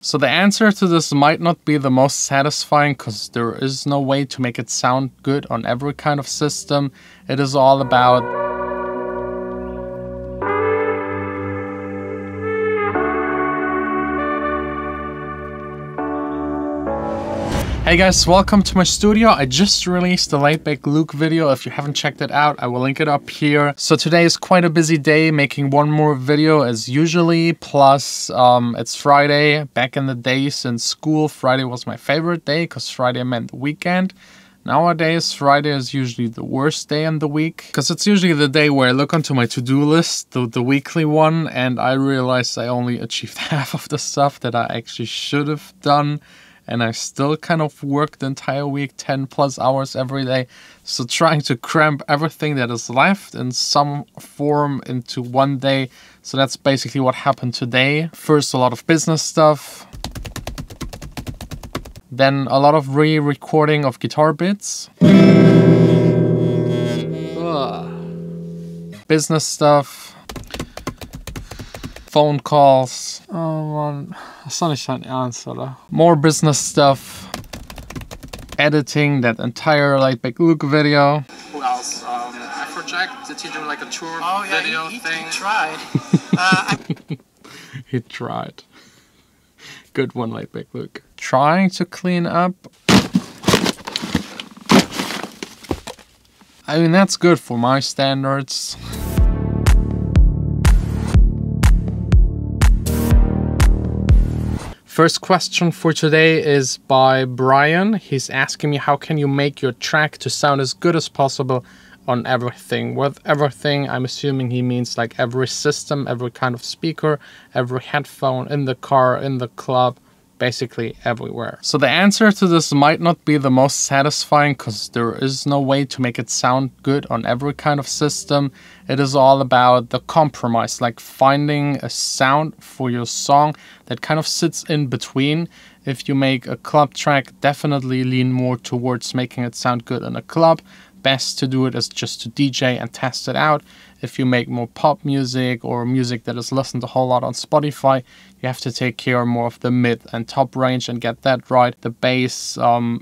So the answer to this might not be the most satisfying because there is no way to make it sound good on every kind of system. It is all about Hey guys, welcome to my studio. I just released the Laidback Luke video. If you haven't checked it out, I will link it up here. So today is quite a busy day, making one more video as usually. Plus, it's Friday. Back in the days in school, Friday was my favorite day because Friday meant the weekend. Nowadays, Friday is usually the worst day in the week because it's usually the day where I look onto my to-do list, the weekly one, and I realize I only achieved half of the stuff that I actually should have done. And I still kind of work the entire week, 10 plus hours every day. So trying to cram everything that is left in some form into one day. So that's basically what happened today. First, a lot of business stuff. Then a lot of re-recording of guitar bits. Business stuff. Phone calls. Oh man, das soll nicht dein Ernst, oder? More business stuff. Editing that entire Laidback Luke video. Who else? Afrojack, did he do like a tour video thing? He tried. He tried. Good one, Laidback Luke. Trying to clean up. I mean, that's good for my standards. First question for today is by Brian. He's asking me, how can you make your track to sound as good as possible on everything? With everything, I'm assuming he means like every system, every kind of speaker, every headphone, in the car, in the club, basically everywhere. So the answer to this might not be the most satisfying because there is no way to make it sound good on every kind of system. It is all about the compromise, like finding a sound for your song that kind of sits in between. If you make a club track, definitely lean more towards making it sound good in a club. Best to do it is just to DJ and test it out. If you make more pop music or music that is listened a whole lot on Spotify, you have to take care more of the mid and top range and get that right. The bass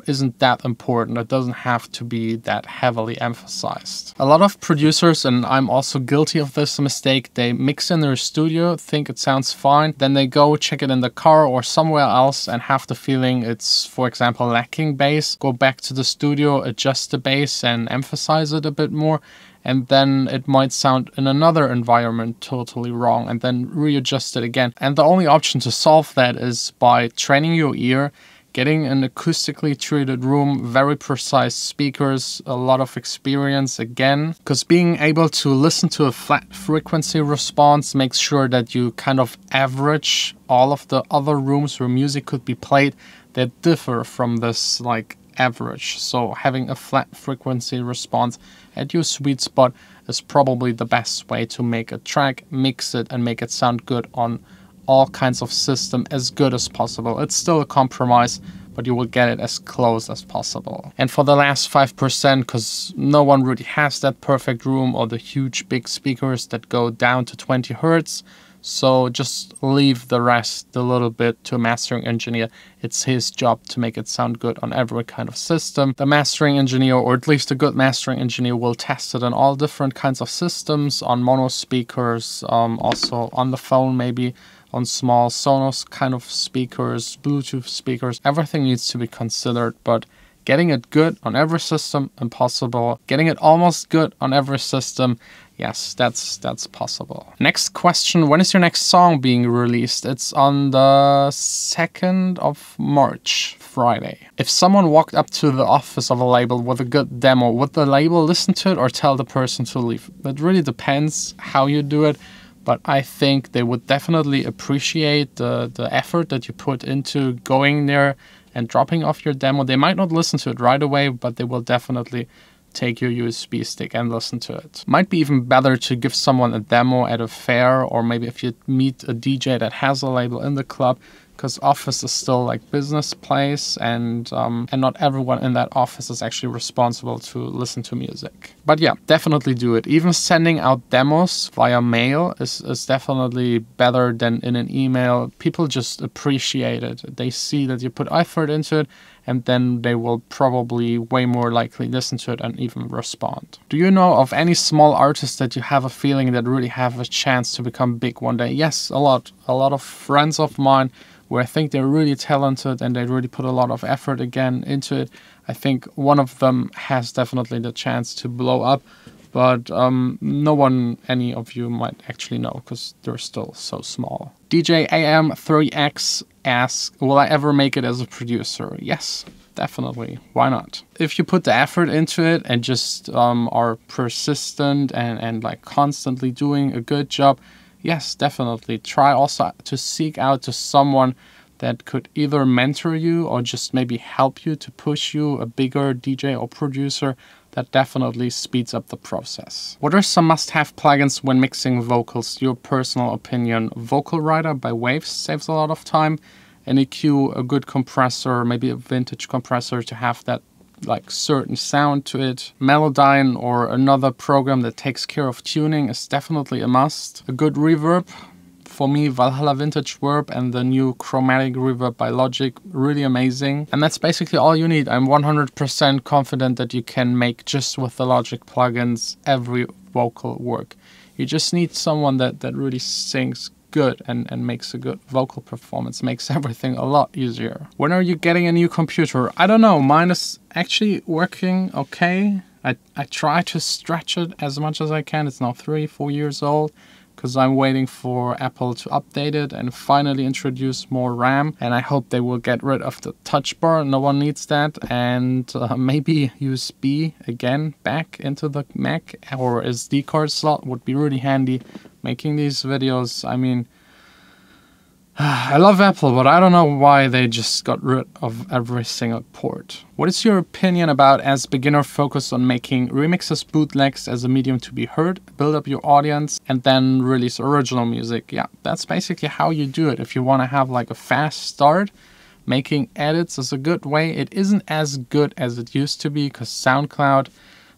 isn't that important. It doesn't have to be that heavily emphasized. A lot of producers, and I'm also guilty of this mistake, they mix in their studio, think it sounds fine, then they go check it in the car or somewhere else and have the feeling it's, for example, lacking bass. Go back to the studio, adjust the bass and emphasize it a bit more. And then it might sound in another environment totally wrong and then readjust it again. And the only option to solve that is by training your ear, getting an acoustically treated room, very precise speakers, a lot of experience again. Because being able to listen to a flat frequency response makes sure that you kind of average all of the other rooms where music could be played that differ from this like average. So having a flat frequency response at your sweet spot is probably the best way to make a track, mix it and make it sound good on all kinds of system as good as possible. It's still a compromise, but you will get it as close as possible. And for the last 5%, because no one really has that perfect room or the huge big speakers that go down to 20 Hertz, so just leave the rest a little bit to a mastering engineer. It's his job to make it sound good on every kind of system. The mastering engineer, or at least a good mastering engineer, will test it on all different kinds of systems, on mono speakers, also on the phone maybe, on small Sonos kind of speakers, Bluetooth speakers. Everything needs to be considered, but getting it good on every system, impossible. Getting it almost good on every system, yes, that's possible. Next question, when is your next song being released? It's on the 2nd of March, Friday. If someone walked up to the office of a label with a good demo, would the label listen to it or tell the person to leave? It really depends how you do it, but I think they would definitely appreciate the effort that you put into going there and dropping off your demo. They might not listen to it right away, but they will definitely take your USB stick and listen to it. Might be even better to give someone a demo at a fair, or maybe if you meet a DJ that has a label in the club, because office is still like business place, and not everyone in that office is actually responsible to listen to music. But yeah, definitely do it. Even sending out demos via mail is definitely better than in an email. People just appreciate it. They see that you put effort into it, and then they will probably way more likely listen to it and even respond. Do you know of any small artists that you have a feeling that really have a chance to become big one day? Yes, a lot. A lot of friends of mine where I think they're really talented and they really put a lot of effort again into it. I think one of them has definitely the chance to blow up, but no one, any of you might actually know because they're still so small. DJ AM3X asks, will I ever make it as a producer? Yes, definitely. Why not? If you put the effort into it and just are persistent and like constantly doing a good job, yes, definitely. Try also to seek out to someone that could either mentor you or just maybe help you to push you, a bigger DJ or producer. That definitely speeds up the process. What are some must-have plugins when mixing vocals? Your personal opinion. Vocal Writer by Waves saves a lot of time. An EQ, a good compressor, maybe a vintage compressor to have that like certain sound to it. Melodyne or another program that takes care of tuning is definitely a must. A good reverb. For me, Valhalla Vintage Verb and the new Chromatic Reverb by Logic, really amazing. And that's basically all you need. I'm 100% confident that you can make just with the Logic plugins every vocal work. You just need someone that really sings good and makes a good vocal performance, makes everything a lot easier. When are you getting a new computer? I don't know, mine is actually working okay. I try to stretch it as much as I can. It's now 3-4 years old, because I'm waiting for Apple to update it and finally introduce more RAM. And I hope they will get rid of the touch bar. No one needs that. And maybe USB again back into the Mac, or SD card slot would be really handy. Making these videos, I mean, I love Apple, but I don't know why they just got rid of every single port. What is your opinion about as beginner focus on making remixes, bootlegs as a medium to be heard, build up your audience, and then release original music? Yeah, that's basically how you do it. If you want to have like a fast start, making edits is a good way. It isn't as good as it used to be because SoundCloud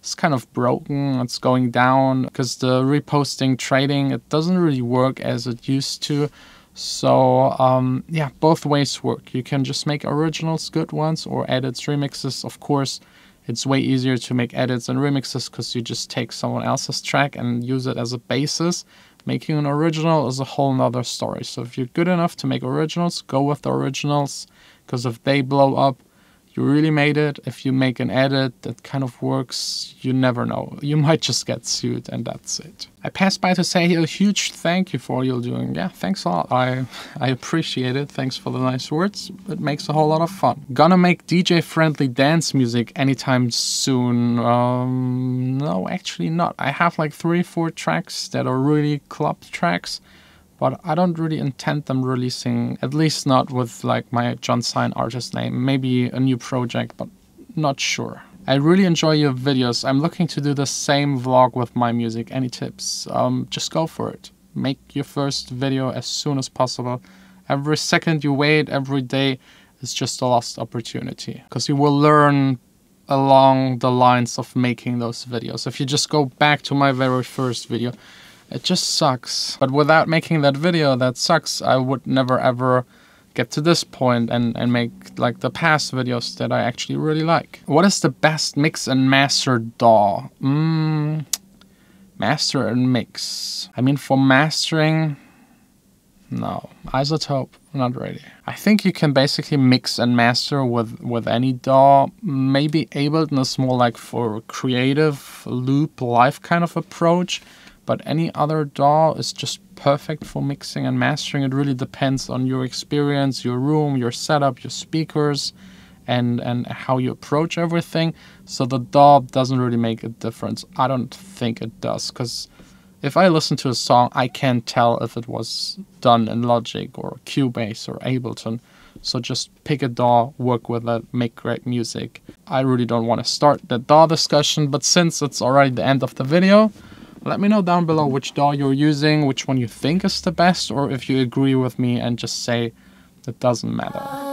is kind of broken. It's going down because the reposting trading, it doesn't really work as it used to. So yeah, both ways work. You can just make originals, good ones, or edits, remixes. Of course, it's way easier to make edits and remixes because you just take someone else's track and use it as a basis. Making an original is a whole nother story. So if you're good enough to make originals, go with the originals, because if they blow up, you really made it. If you make an edit that kind of works, you never know. You might just get sued and that's it. I passed by to say a huge thank you for all you're doing. Yeah, thanks a lot. I appreciate it. Thanks for the nice words. It makes a whole lot of fun. Gonna make DJ-friendly dance music anytime soon? No, actually not. I have like 3-4 tracks that are really club tracks, but I don't really intend them releasing, at least not with like my Jon Sine artist name. Maybe a new project, but not sure. I really enjoy your videos. I'm looking to do the same vlog with my music. Any tips? Just go for it. Make your first video as soon as possible. Every second you wait, every day is just a lost opportunity, because you will learn along the lines of making those videos. If you just go back to my very first video, it just sucks. But without making that video that sucks, I would never ever get to this point and make like the past videos that I actually really like. What is the best mix and master DAW? Master and mix. I mean, for mastering, no. Isotope, not really. I think you can basically mix and master with any DAW. Maybe Ableton is more like for creative loop live kind of approach. But any other DAW is just perfect for mixing and mastering. It really depends on your experience, your room, your setup, your speakers, and how you approach everything. So the DAW doesn't really make a difference. I don't think it does, because if I listen to a song, I can't tell if it was done in Logic or Cubase or Ableton. So just pick a DAW, work with it, make great music. I really don't want to start the DAW discussion, but since it's already the end of the video, let me know down below which DAW you're using, which one you think is the best, or if you agree with me and just say It doesn't matter.